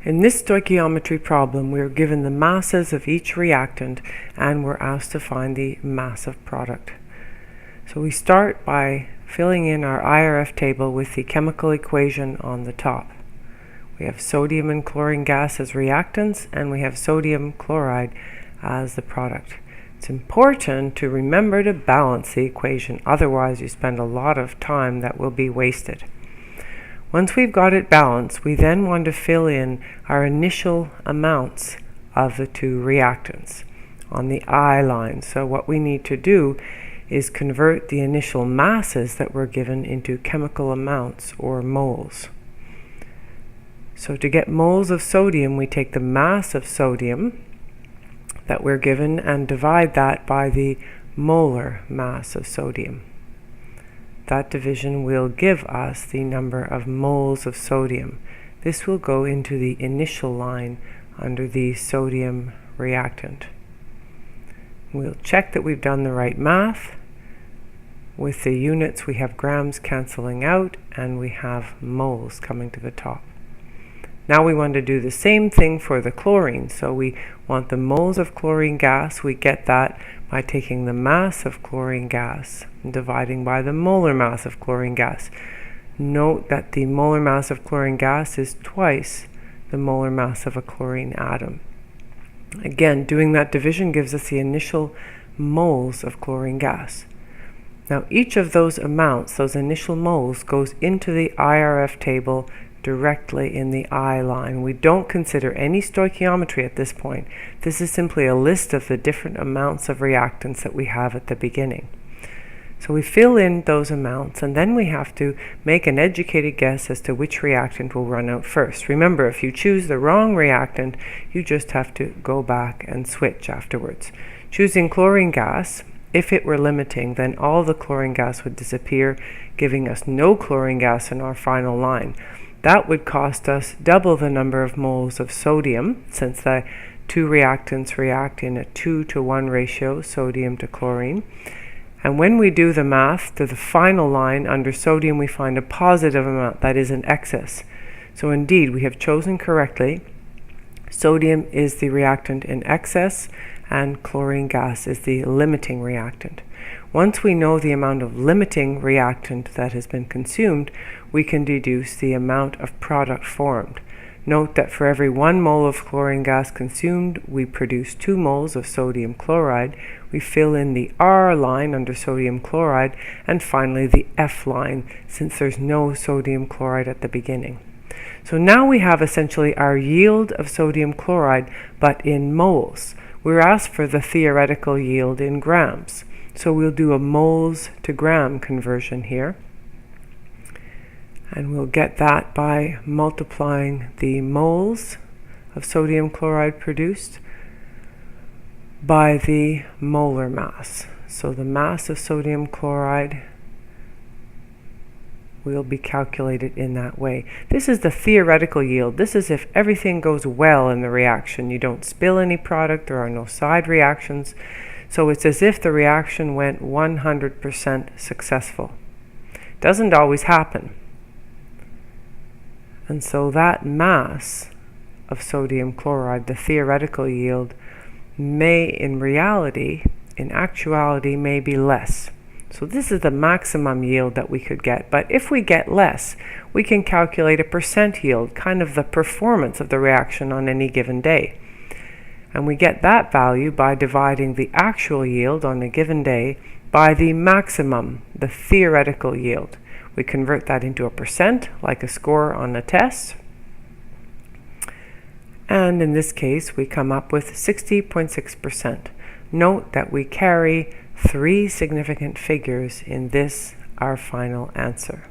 In this stoichiometry problem, we are given the masses of each reactant and we're asked to find the mass of product. So we start by filling in our IRF table with the chemical equation on the top. We have sodium and chlorine gas as reactants, and we have sodium chloride as the product. It's important to remember to balance the equation, otherwise you spend a lot of time that will be wasted. Once we've got it balanced, we then want to fill in our initial amounts of the two reactants on the I line. So what we need to do is convert the initial masses that we're given into chemical amounts or moles. So to get moles of sodium, we take the mass of sodium that we're given and divide that by the molar mass of sodium. That division will give us the number of moles of sodium. This will go into the initial line under the sodium reactant. We'll check that we've done the right math. With the units, we have grams canceling out and we have moles coming to the top. Now we want to do the same thing for the chlorine. So we want the moles of chlorine gas. We get that by taking the mass of chlorine gas and dividing by the molar mass of chlorine gas. Note that the molar mass of chlorine gas is twice the molar mass of a chlorine atom. Again, doing that division gives us the initial moles of chlorine gas. Now each of those amounts, those initial moles, goes into the IRF table directly in the I line. We don't consider any stoichiometry at this point. This is simply a list of the different amounts of reactants that we have at the beginning. So we fill in those amounts and then we have to make an educated guess as to which reactant will run out first. Remember, if you choose the wrong reactant, you just have to go back and switch afterwards. Choosing chlorine gas, if it were limiting, then all the chlorine gas would disappear, giving us no chlorine gas in our final line. That would cost us double the number of moles of sodium, since the two reactants react in a 2-to-1 ratio, sodium to chlorine. And when we do the math to the final line under sodium, we find a positive amount, that is an excess. So indeed, we have chosen correctly. Sodium is the reactant in excess, and chlorine gas is the limiting reactant. Once we know the amount of limiting reactant that has been consumed, we can deduce the amount of product formed. Note that for every 1 mole of chlorine gas consumed, we produce 2 moles of sodium chloride. We fill in the R line under sodium chloride, and finally the F line, since there's no sodium chloride at the beginning. So now we have essentially our yield of sodium chloride, but in moles. We're asked for the theoretical yield in grams. So we'll do a moles to gram conversion here. And we'll get that by multiplying the moles of sodium chloride produced by the molar mass. So the mass of sodium chloride will be calculated in that way. This is the theoretical yield. This is if everything goes well in the reaction. You don't spill any product, there are no side reactions. So it's as if the reaction went 100% successful. Doesn't always happen. And so that mass of sodium chloride, the theoretical yield, may in reality, in actuality, may be less. So this is the maximum yield that we could get. But if we get less, we can calculate a percent yield, kind of the performance of the reaction on any given day. And we get that value by dividing the actual yield on a given day by the maximum, the theoretical yield. We convert that into a percent, like a score on a test. And in this case, we come up with 60.6%. Note that we carry 3 significant figures in this, our final answer.